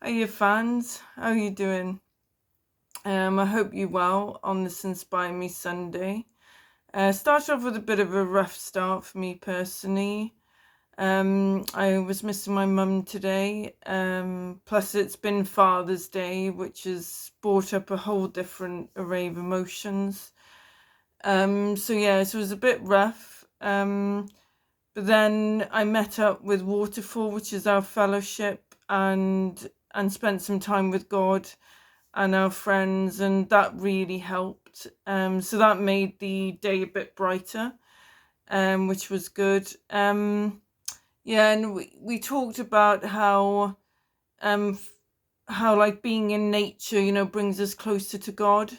Hiya fans, how you doing? I hope you're well on this Inspire Me Sunday. Start off with a bit of a rough start for me personally. I was missing my mum today. Plus it's been Father's Day, which has brought up a whole different array of emotions. So it was a bit rough. But then I met up with Waterfall, which is our fellowship, and spent some time with God and our friends, and that really helped. So that made the day a bit brighter, which was good. And we talked about um, how like being in nature, brings us closer to God.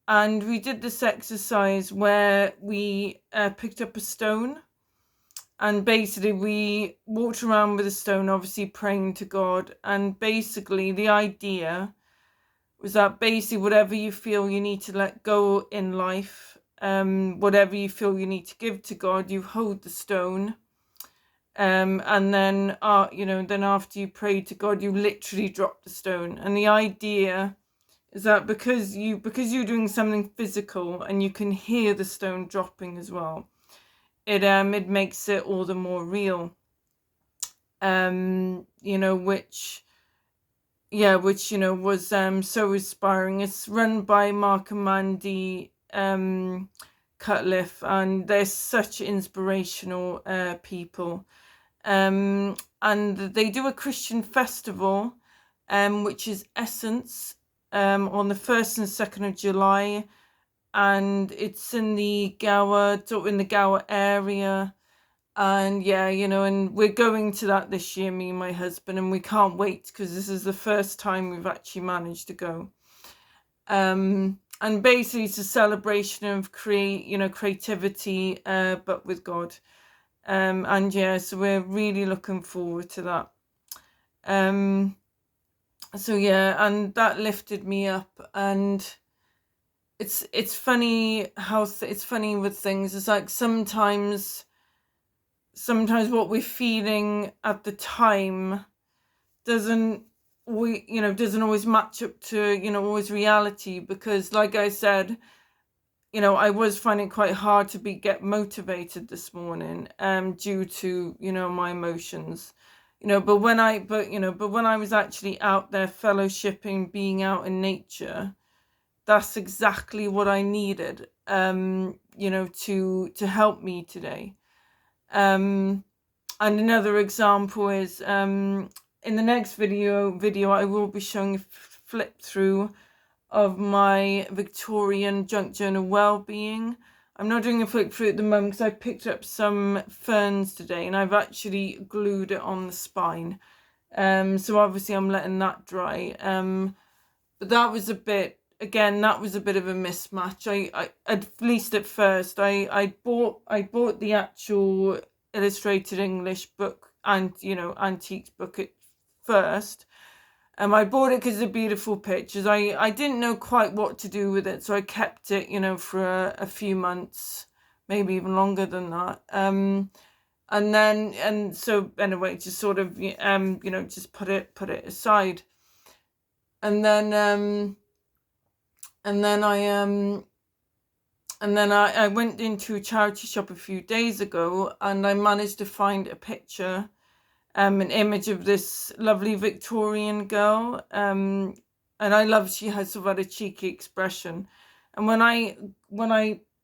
And we did this exercise where we picked up a stone, and basically we walked around with a stone, obviously praying to God. And basically the idea was that basically whatever you feel you need to let go in life, whatever you feel you need to give to God, you hold the stone. And then then after you pray to God, you literally drop the stone. And the idea is that because you're doing something physical and you can hear the stone dropping as well, it makes it all the more real. Which was so inspiring. It's run by Mark and Mandy Cutliff, and they're such inspirational people. And they do a Christian festival, which is Essence, on the 1st and 2nd of July, and it's in the Gower area. And and we're going to that this year, me and my husband, and we can't wait because this is the first time we've actually managed to go. And basically it's a celebration of creativity, but with God. So we're really looking forward to that. And that lifted me up. And it's funny how it's funny with things. It's like sometimes what we're feeling at the time doesn't always match up to always reality, because like I said, I was finding it quite hard to get motivated this morning due to my emotions, but when I was actually out there fellowshipping, being out in nature, that's exactly what I needed to help me today. And another example is in the next video I will be showing a flip through of my Victorian junk journal well-being. I'm not doing a flip through at the moment because I picked up some ferns today and I've actually glued it on the spine. So obviously I'm letting that dry. But that was a bit of a mismatch. I at least at first I bought the actual illustrated English book and antiques book at first. I bought it because of the beautiful pictures. I didn't know quite what to do with it, so I kept it for a few months, maybe even longer than that. So anyway, just sort of just put it aside. And then I went into a charity shop a few days ago, and I managed to find a picture, an image of this lovely Victorian girl. And I love she has sort of a cheeky expression. And when I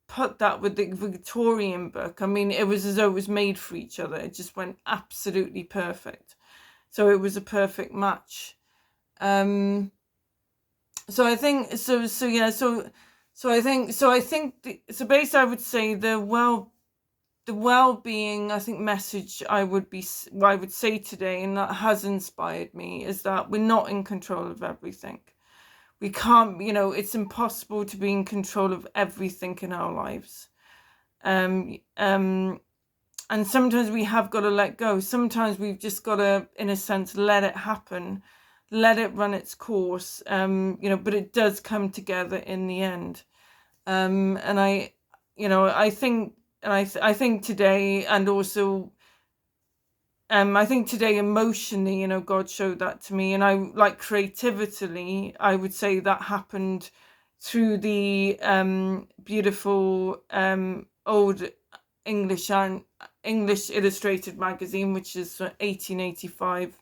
put that with the Victorian book, I mean, it was as though it was made for each other. It just went absolutely perfect. So it was a perfect match. So I think basically I would say the well-being, I think, message I would say today, and that has inspired me, is that we're not in control of everything. We can't, it's impossible to be in control of everything in our lives. And sometimes we have got to let go. Sometimes we've just got to, in a sense, let it happen, let it run its course. But it does come together in the end. And I think today, and also I think today emotionally, you know, God showed that to me, and I like creatively, I would say that happened through the beautiful old English illustrated magazine, which is 1885.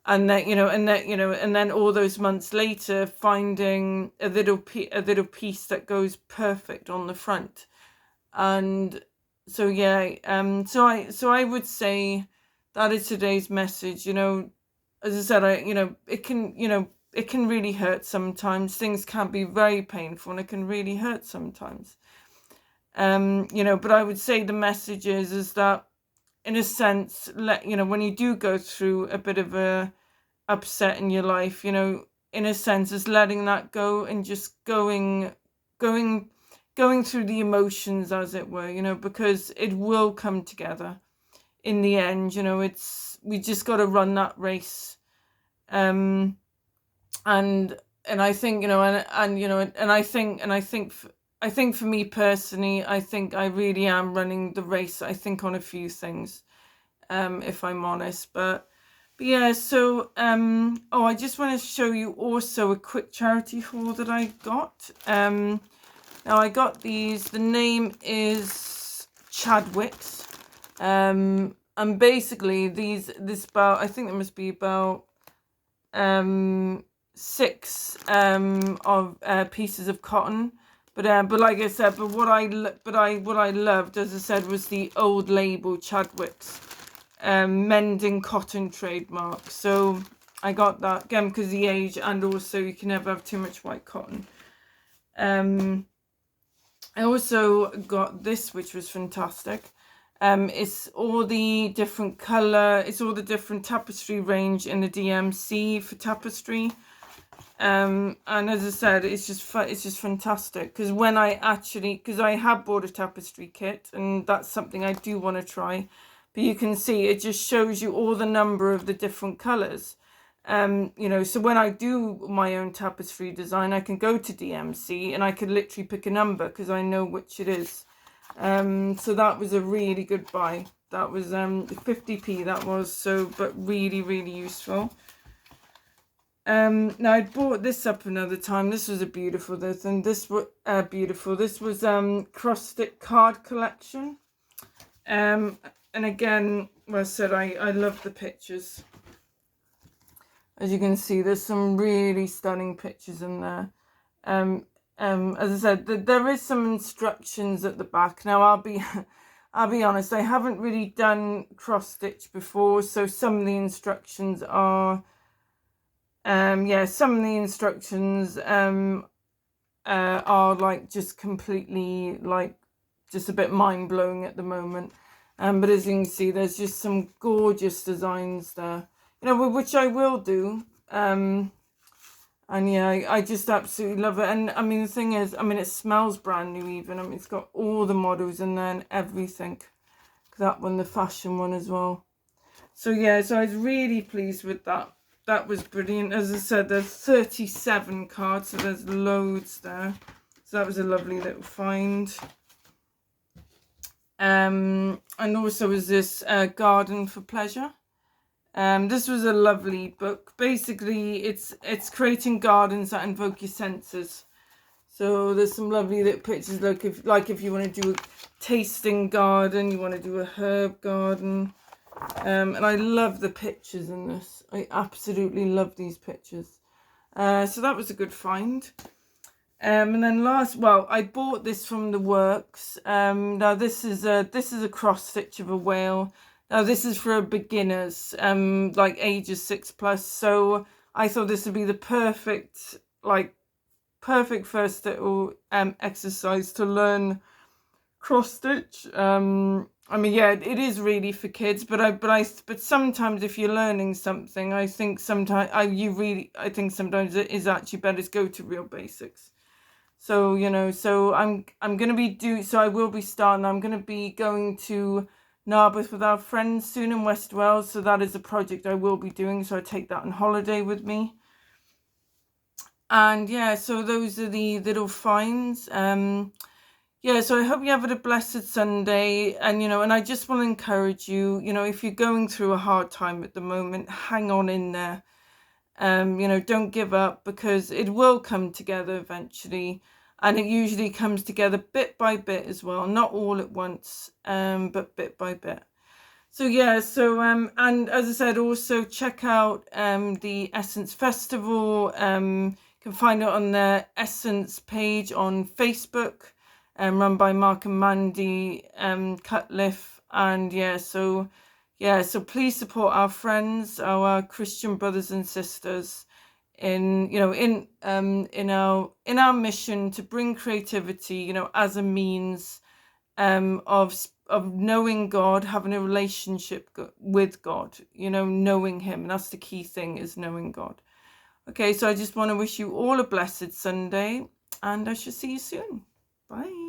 And that, you know, and then all those months later, finding a little piece that goes perfect on the front. And so yeah, so I would say that is today's message. You know, as I said, it can really hurt sometimes. Things can be very painful, and it can really hurt sometimes. But I would say the message is that, in a sense, when you do go through a bit of a upset in your life, in a sense, is letting that go and just going through the emotions, as it were, because it will come together in the end. We just got to run that race. And I think, I think for me personally, I think I really am running the race, I think, on a few things, if I'm honest. But yeah, so I just want to show you also a quick charity haul that I got. Now I got these. The name is Chadwick's, and basically this about, I think there must be about 6 of pieces of cotton. But like I said, what I loved, as I said, was the old label Chadwick's. Mending cotton trademark. So I got that again because of the age, and also you can never have too much white cotton. I also got this, which was fantastic. It's all the different color, it's all the different tapestry range in the DMC for tapestry. And as I said, it's just fantastic, because because I have bought a tapestry kit, and that's something I do want to try. But you can see it just shows you all the number of the different colors. So when I do my own tapestry design, I can go to DMC and I could literally pick a number because I know which it is. So that was a really good buy. That was 50p, that was, so, but really, really useful. Now I bought this up another time. This was a beautiful thing. This was beautiful. This was cross stick card collection. And again, well, I said, I love the pictures. As you can see, there's some really stunning pictures in there. As I said, there is some instructions at the back. Now, I'll be honest, I haven't really done cross stitch before, so some of the instructions are, some of the instructions are like just completely like just a bit mind blowing at the moment. But as you can see, there's just some gorgeous designs there, which I will do. And yeah, I just absolutely love it. And I mean, the thing is, it smells brand new even. It's got all the models in there and everything. That one, the fashion one as well. So yeah, so I was really pleased with that. That was brilliant. As I said, there's 37 cards, so there's loads there. So that was a lovely little find. And also was this Garden for Pleasure. This was a lovely book. Basically, it's creating gardens that invoke your senses. So there's some lovely little pictures. If you want to do a tasting garden, you want to do a herb garden. And I love the pictures in this. I absolutely love these pictures. So that was a good find. And then I bought this from the Works. Now this is a cross stitch of a whale. Now this is for beginners, like ages 6+. So I thought this would be the perfect first little exercise to learn cross stitch. It is really for kids, but sometimes if you're learning something, I think sometimes sometimes it is actually better to go to real basics. So so I'm gonna be I will be starting. I'm gonna be going to Narberth with our friends soon in West Wales. So that is a project I will be doing. So I take that on holiday with me. And yeah, so those are the little finds. yeah, so I hope you have a blessed Sunday. And, and I just want to encourage you, if you're going through a hard time at the moment, hang on in there. Don't give up, because it will come together eventually. And it usually comes together bit by bit as well, not all at once, but bit by bit. So yeah, and as I said, also check out the Essence Festival. You can find it on the Essence page on Facebook, run by Mark and Mandy Cutliff. And so please support our friends, our Christian brothers and sisters, in our mission to bring creativity, as a means of knowing God, having a relationship with God, knowing him. And that's the key thing, is knowing God. Okay, so I just want to wish you all a blessed Sunday, and I shall see you soon. Bye.